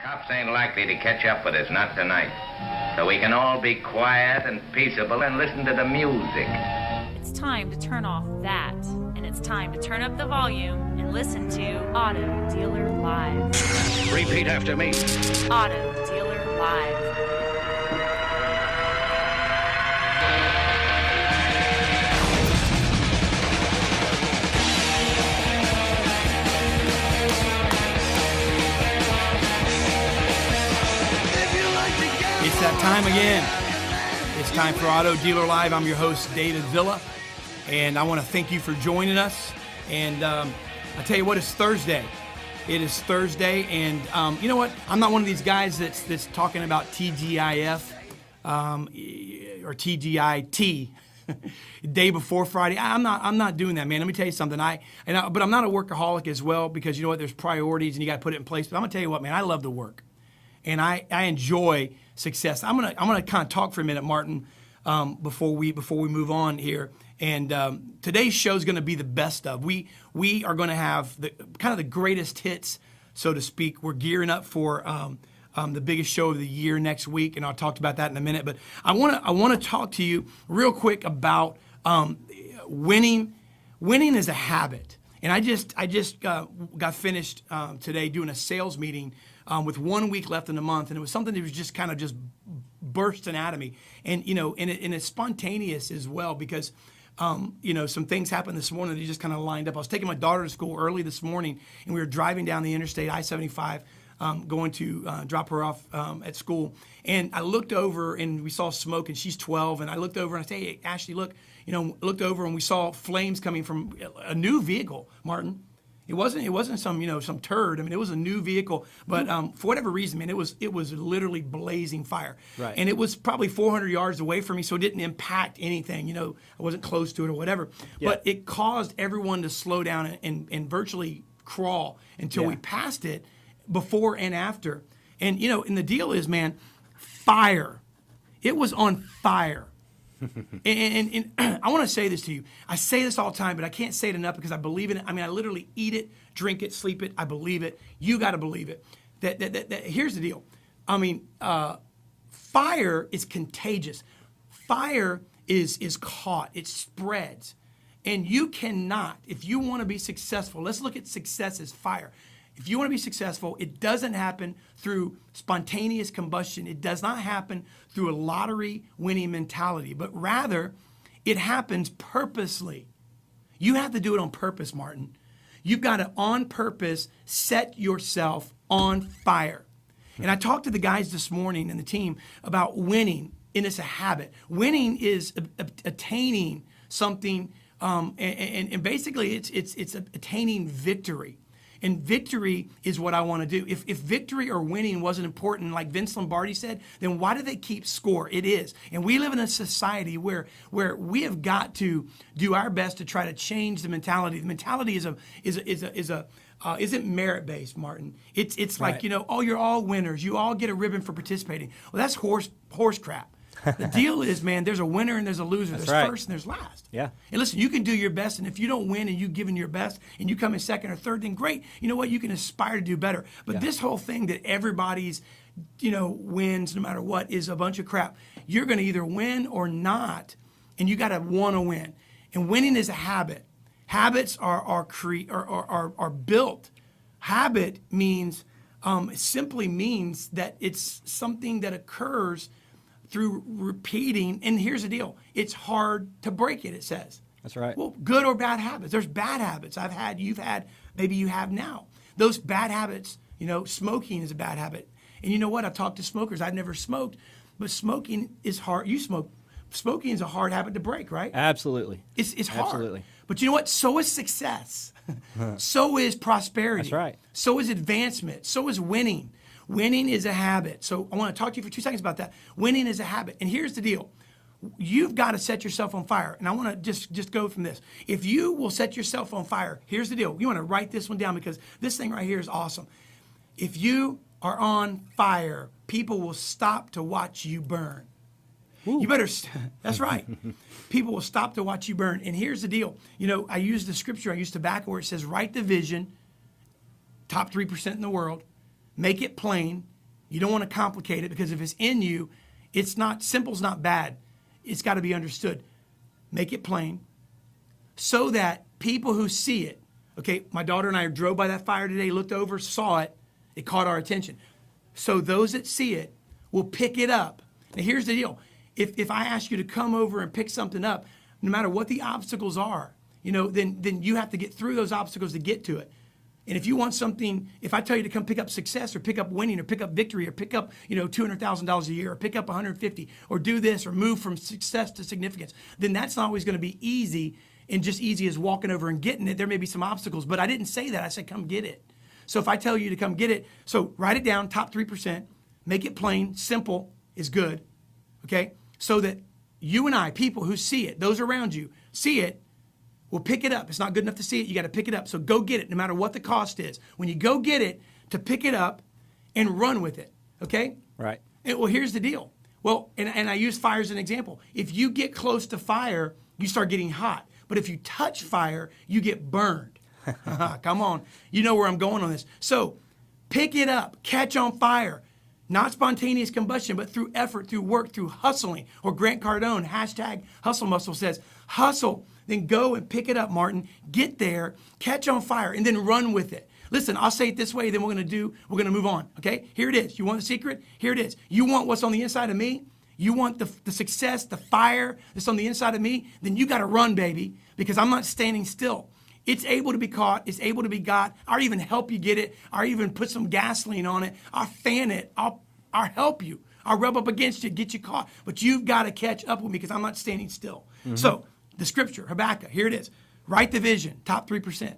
Cops ain't likely to catch up with us, not tonight. So we can all be quiet and peaceable and listen to the music. It's time to turn off that, and it's time to turn up the volume and listen to Auto Dealer Live. Repeat after me. Auto Dealer Live. It's that time again. It's time for Auto Dealer Live. I'm your host, David Villa, and I want to thank you for joining us. And I tell you what, it's Thursday. It is Thursday, and you know what? I'm not one of these guys that's talking about TGIF or TGIT day before Friday. I'm not doing that, man. Let me tell you something. But I'm not a workaholic as well, because you know what? There's priorities, and you got to put it in place. But I'm gonna tell you what, man. I love to work, and I enjoy success. I'm gonna kind of talk for a minute, Martin, before we move on here. And today's show is going to be the best of. We are going to have the greatest hits, so to speak. We're gearing up for the biggest show of the year next week, and I'll talk about that in a minute. But I want to talk to you real quick about winning. Winning is a habit, and I just got finished today doing a sales meeting with 1 week left in the month, and it was something that was just kind of just bursting out of me, and it's spontaneous as well, because some things happened this morning that just kind of lined up. I was taking my daughter to school early this morning, and we were driving down the interstate, I-75, going to drop her off at school, and I looked over and we saw smoke, and she's 12, and I looked over and I said, "Hey, Ashley, look," looked over and we saw flames coming from a new vehicle, Martin. It wasn't some turd. I mean, it was a new vehicle, but for whatever reason, man, it was literally blazing fire. Right. And it was probably 400 yards away from me, so it didn't impact anything. I wasn't close to it or whatever. Yeah. But it caused everyone to slow down and virtually crawl until we passed it, before and after. And and the deal is, man, fire. It was on fire. and I want to say this to you. I say this all the time, but I can't say it enough, because I believe in it. I mean, I literally eat it, drink it, sleep it. I believe it. You got to believe it. That here's the deal. I mean, fire is contagious. Fire is caught. It spreads. And you cannot, if you want to be successful, let's look at success as fire. If you want to be successful, it doesn't happen through spontaneous combustion. It does not happen through a lottery winning mentality, but rather it happens purposely. You have to do it on purpose, Martin. You've got to, on purpose, set yourself on fire. And I talked to the guys this morning and the team about winning, and it's a habit. Winning is attaining something, and basically it's attaining victory. And victory is what I want to do. If victory or winning wasn't important, like Vince Lombardi said, then why do they keep score? It is. And we live in a society where we have got to do our best to try to change the mentality. The mentality isn't merit-based, Martin. It's right. Like, oh, you're all winners. You all get a ribbon for participating. Well, that's horse crap. The deal is, man, there's a winner and there's a loser. There's right. First and there's last. Yeah. And listen, you can do your best, and if you don't win and you've given your best and you come in second or third, then great. You know what? You can aspire to do better. But this whole thing that everybody's, wins no matter what is a bunch of crap. You're going to either win or not, and you got to want to win. And winning is a habit. Habits are built. Habit means simply means that it's something that occurs through repeating, and here's the deal. It's hard to break it, it says. That's right. Well, good or bad habits. There's bad habits I've had, you've had, maybe you have now. Those bad habits, smoking is a bad habit. And you know what? I've talked to smokers. I've never smoked, but smoking is hard. You smoke. Smoking is a hard habit to break, right? Absolutely. It's hard. Absolutely. But you know what? So is success. So is prosperity. That's right. So is advancement. So is winning. Winning is a habit. So I want to talk to you for 2 seconds about that. Winning is a habit. And here's the deal. You've got to set yourself on fire. And I want to just go from this. If you will set yourself on fire, here's the deal. You want to write this one down, because this thing right here is awesome. If you are on fire, people will stop to watch you burn. Ooh. You better, that's right. People will stop to watch you burn. And here's the deal. I use the scripture I use tobacco where it says, write the vision, top 3% in the world, Make it plain. You don't want to complicate it, because if it's in you, it's not, simple's not bad. It's got to be understood. Make it plain so that people who see it, okay, my daughter and I drove by that fire today, looked over, saw it, it caught our attention. So those that see it will pick it up. Now here's the deal. If I ask you to come over and pick something up, no matter what the obstacles are, then you have to get through those obstacles to get to it. And if you want something, if I tell you to come pick up success or pick up winning or pick up victory or pick up, $200,000 a year or pick up 150 or do this or move from success to significance, then that's not always going to be easy and just easy as walking over and getting it. There may be some obstacles, but I didn't say that. I said, come get it. So if I tell you to come get it, so write it down, top 3%, make it plain, simple is good, okay? So that you and I, people who see it, those around you, see it, will pick it up. It's not good enough to see it. You got to pick it up. So go get it, no matter what the cost is. When you go get it, to pick it up and run with it, okay? Right. Well, here's the deal. Well, and I use fire as an example. If you get close to fire, you start getting hot. But if you touch fire, you get burned. Come on. You know where I'm going on this. So pick it up, catch on fire. Not spontaneous combustion, but through effort, through work, through hustling. Or Grant Cardone, hashtag Hustle Muscle, says, hustle, then go and pick it up, Martin. Get there, catch on fire, and then run with it. Listen, I'll say it this way, then we're going to move on, okay? Here it is. You want the secret? Here it is. You want what's on the inside of me? You want the success, the fire that's on the inside of me? Then you got to run, baby, because I'm not standing still. It's able to be caught. It's able to be got. I'll even help you get it. I'll even put some gasoline on it. I'll fan it. I'll help you. I'll rub up against you, get you caught. But you've got to catch up with me because I'm not standing still. Mm-hmm. So the scripture, Habakkuk, here it is. Write the vision, top 3%.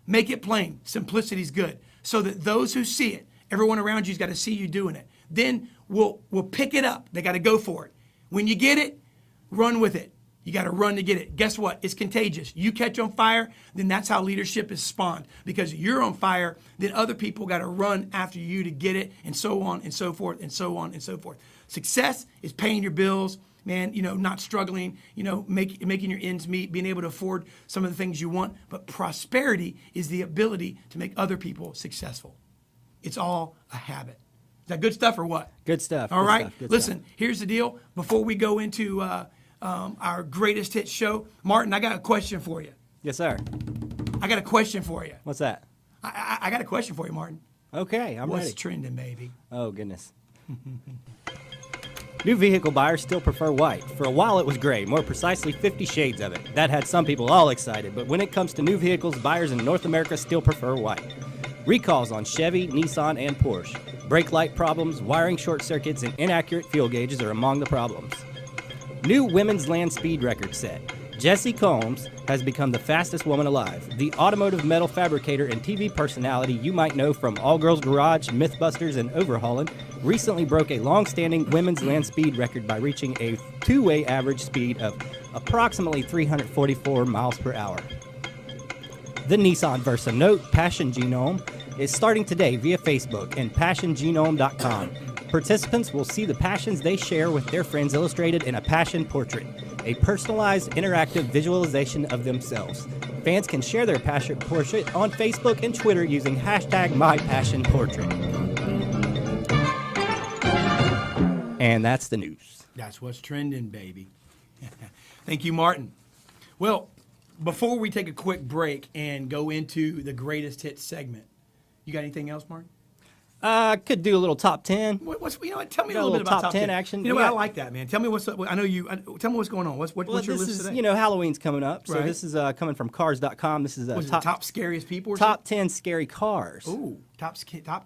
Make it plain. Simplicity's good. So that those who see it, everyone around you's got to see you doing it. Then we'll pick it up. They got to go for it. When you get it, run with it. You got to run to get it. Guess what? It's contagious. You catch on fire, then that's how leadership is spawned. Because you're on fire, then other people got to run after you to get it, and so on and so forth, and so on and so forth. Success is paying your bills, man, not struggling, making your ends meet, being able to afford some of the things you want. But prosperity is the ability to make other people successful. It's all a habit. Is that good stuff or what? Good stuff. All right. Good Listen, stuff. Here's the deal. Before we go into our greatest hit show, Martin, I got a question for you. Yes, sir. I got a question for you. What's that? I got a question for you, Martin. Okay, I'm ready. What's trending, baby? Oh, goodness. New vehicle buyers still prefer white. For a while it was gray, more precisely 50 shades of it. That had some people all excited, but when it comes to new vehicles, buyers in North America still prefer white. Recalls on Chevy, Nissan, and Porsche. Brake light problems, wiring short circuits, and inaccurate fuel gauges are among the problems. New women's land speed record set. Jessie Combs has become the fastest woman alive. The automotive metal fabricator and TV personality you might know from All Girls Garage, Mythbusters, and Overhauling recently broke a long-standing women's land speed record by reaching a two-way average speed of approximately 344 miles per hour. The Nissan Versa Note Passion Genome is starting today via Facebook and passiongenome.com. Participants will see the passions they share with their friends illustrated in a passion portrait, a personalized interactive visualization of themselves. Fans can share their passion portrait on Facebook and Twitter using hashtag MyPassionPortrait. And that's the news. That's what's trending, baby. Thank you, Martin. Well, before we take a quick break and go into the greatest hits segment, you got anything else, Martin? Could do a little top 10. Tell me a little bit about top 10 action. I like that, man. Tell me what's up. Tell me what's going on. What's your list today? Halloween's coming up. So right. This is coming from cars.com. This is top scariest people. Top 10 scary cars. Ooh, top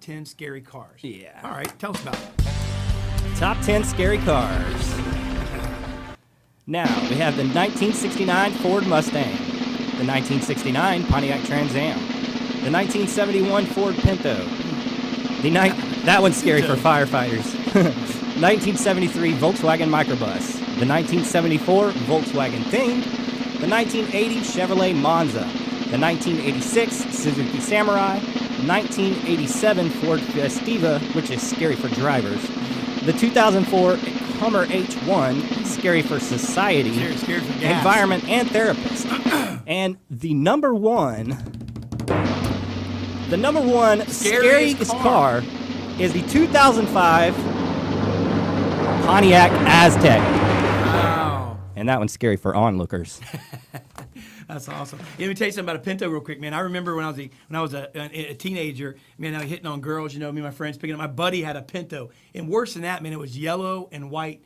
10 scary cars. Yeah. All right, tell us about it. Top 10 scary cars. Now, we have the 1969 Ford Mustang, the 1969 Pontiac Trans Am, the 1971 Ford Pinto, that one's scary for firefighters, 1973 Volkswagen Microbus, the 1974 Volkswagen Thing, the 1980 Chevrolet Monza, the 1986 Suzuki Samurai, 1987 Ford Festiva, which is scary for drivers, the 2004 Hummer H1, scary for society, scary for gas, environment, and therapists. And the number one scariest car is the 2005 Pontiac Aztec. Wow. And that one's scary for onlookers. That's awesome. Let me tell you something about a Pinto real quick, man. I remember when I was a teenager, man, I was hitting on girls, me and my friends picking up. My buddy had a Pinto. And worse than that, man, it was yellow and white.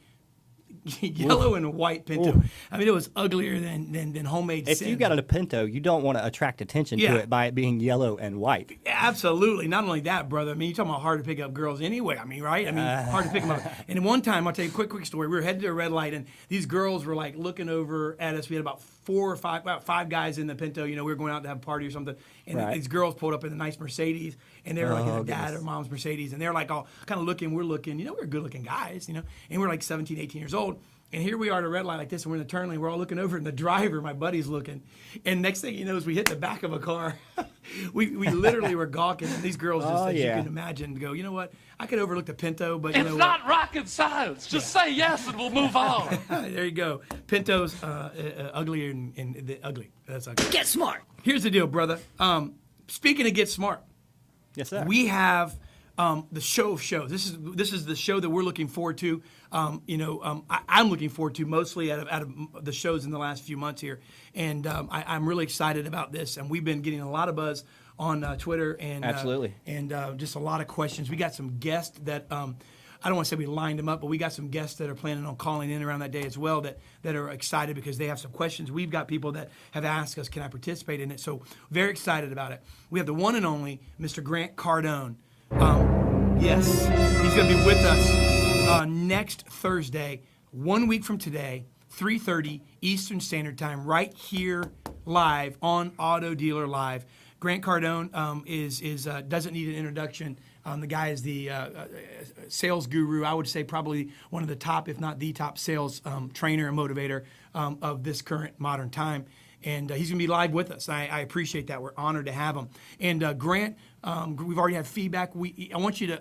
Yellow and white Pinto. Ooh. I mean, it was uglier than homemade If sin. you got a Pinto, you don't want to attract attention to it by it being yellow and white. Absolutely. Not only that, brother. I mean, you're talking about hard to pick up girls anyway. I mean, right? I mean, hard to pick them up. And one time, I'll tell you a quick story. We were headed to a red light, and these girls were like looking over at us. We had about five guys in the Pinto. We were going out to have a party or something. And these girls pulled up in a nice Mercedes, and they were like in their dad or mom's Mercedes, and they're like all kind of looking. We're looking. We're good-looking guys. And we're like 17, 18 years old. And here we are at a red light like this, and we're in the turn lane. We're all looking over, and the driver, my buddy's looking. And next thing you know is we hit the back of a car. we literally were gawking. And these girls, as you can imagine, go, you know what? I could overlook the Pinto, but you know what? It's not rocket science. Just say yes, and we'll move on. There you go. Pinto's uglier and ugly. That's ugly. Get smart. Here's the deal, brother. Speaking of get smart, yes, sir. We have the show of shows. This is the show that we're looking forward to. I'm looking forward to mostly out of the shows in the last few months here, and I'm really excited about this. And we've been getting a lot of buzz on Twitter and absolutely, and just a lot of questions. We got some guests that I don't want to say we lined them up, but we got some guests that are planning on calling in around that day as well that are excited because they have some questions. We've got people that have asked us, can I participate in it? So very excited about it. We have the one and only Mr. Grant Cardone. Yes, he's going to be with us next Thursday, 1 week from today, 3:30 Eastern Standard Time, right here live on Auto Dealer Live. Grant Cardone doesn't need an introduction. The guy is the sales guru. I would say probably one of the top, if not the top, sales trainer and motivator of this current modern time. And he's going to be live with us. I appreciate that. We're honored to have him. And Grant, we've already had feedback. I want you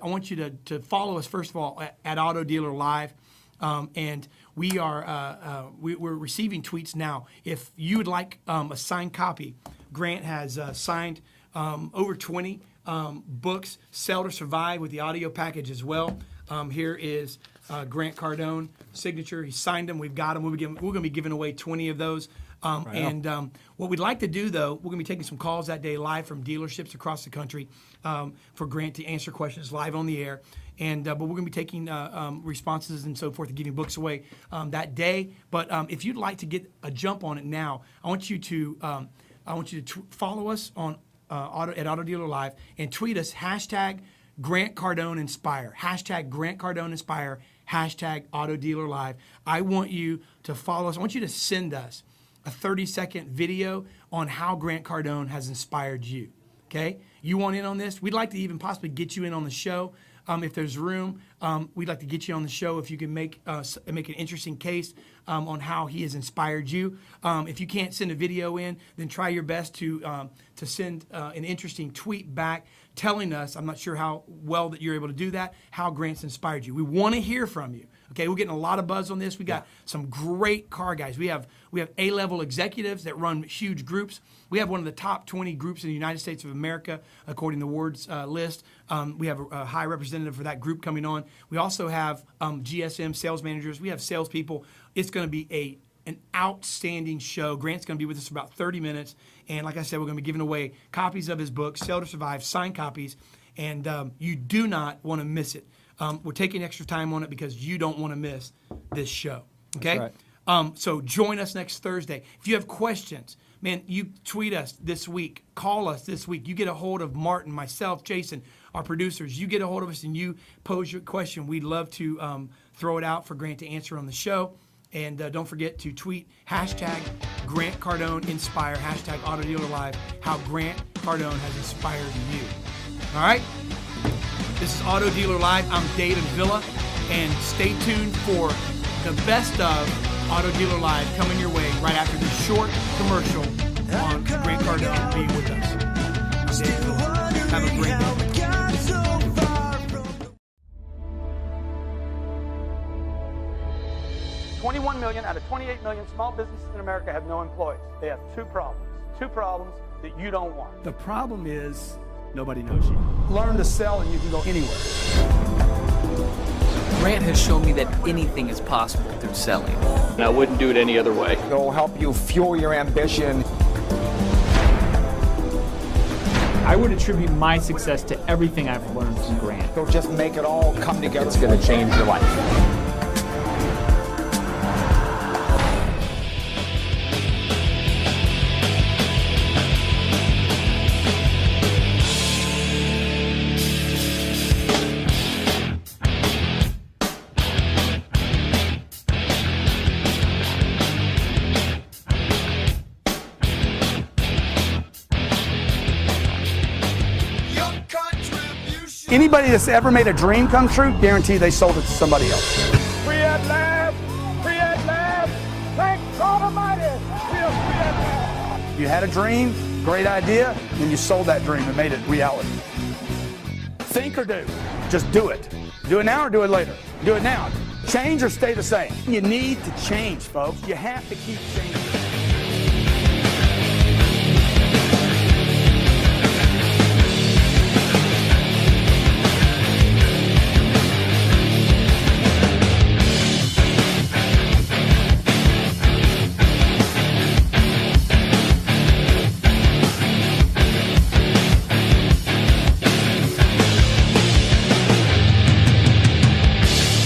to follow us first of all at Auto Dealer Live, and we're receiving tweets now. If you would like a signed copy, Grant has signed over 20 books, Sell to Survive with the audio package as well. Here is Grant Cardone signature. He signed them. We've got them. We're going to be giving away 20 of those. What we'd like to do, though, we're going to be taking some calls that day live from dealerships across the country for Grant to answer questions live on the air. But we're going to be taking responses and so forth and giving books away that day. But if you'd like to get a jump on it now, I want you to follow us on at Auto Dealer Live and tweet us #Grant Cardone Inspire, #Grant Cardone Inspire, #Auto Dealer Live. I want you to follow us. I want you to send us a 30-second video on how Grant Cardone has inspired you. Okay? You want in on this? We'd like to even possibly get you in on the show. If there's room, we'd like to get you on the show if you can make an interesting case on how he has inspired you. If you can't send a video in, then try your best to send an interesting tweet back telling us, I'm not sure how well that you're able to do that, how Grant's inspired you. We want to hear from you. Okay, we're getting a lot of buzz on this. We got some great car guys. We have A-level executives that run huge groups. We have one of the top 20 groups in the United States of America, according to Ward's list. We have a high representative for that group coming on. We also have GSM sales managers. We have salespeople. It's going to be an outstanding show. Grant's going to be with us for about 30 minutes. And like I said, we're going to be giving away copies of his book, Sell to Survive, signed copies. And you do not want to miss it. We're taking extra time on it because you don't want to miss this show. Okay? That's right. So join us next Thursday. If you have questions, man, you tweet us this week. Call us this week. You get a hold of Martin, myself, Jason, our producers. You get a hold of us and you pose your question. We'd love to throw it out for Grant to answer on the show. And don't forget to tweet #Grant Cardone Inspire, #Auto Dealer Live, how Grant Cardone has inspired you. All right? This is Auto Dealer Live. I'm David Villa. And stay tuned for the best of Auto Dealer Live coming your way right after this short commercial on Grant Cardone being with us. I'm David Villa. Have a great day. $21 million out of 28 million small businesses in America have no employees. They have two problems that you don't want. The problem is nobody knows you. Learn to sell and you can go anywhere. Grant has shown me that anything is possible through selling. And I wouldn't do it any other way. It'll help you fuel your ambition. I would attribute my success to everything I've learned from Grant. It'll just make it all come together. It's going to change your life. Anybody that's ever made a dream come true, guarantee they sold it to somebody else. Free at last! Free at last! Thank God Almighty! We are free at last! You had a dream, great idea, and you sold that dream and made it reality. Think or do. Just do it. Do it now or do it later. Do it now. Change or stay the same. You need to change, folks. You have to keep changing.